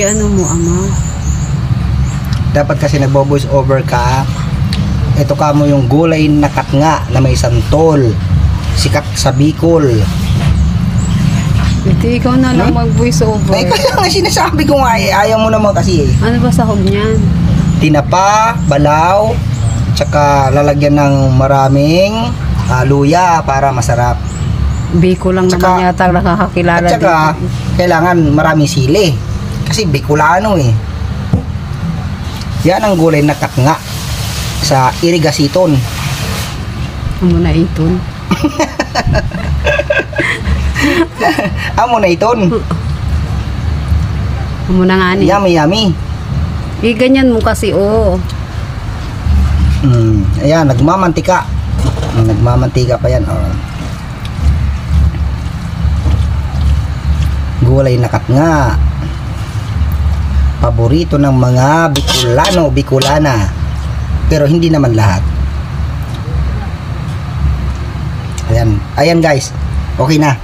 ano mo, ama? Dapat kasi nagbo-voice over ka. Ito ka mo yung gulay na katnga na may santol. Sikat sa Bicol. Hindi, ikaw na lang mag-voice over. Ay, kaya nga sinasabi ko nga eh. Ayaw mo naman kasi eh. Ano ba sahog niyan? Tinapa, balaw, tsaka lalagyan ng maraming luya para masarap. Biko lang Tsaka- naman yata nakakakilala At saka, dito. kailangan maraming sili. Kasi Bicolano eh. Yan ang gulay na katnga sa Irigasiton. Ano na iton? Amo na iton. Ano na nga ni? Yummy, yummy. Ganyan mo kasi, oh. Ayan, nagmamantika. Nagmamantika pa yan. Oh. Gulay na katnga. Paborito ng mga Bicolano, Bicolana. Pero hindi naman lahat. Ayan. Ayan guys. Okay na.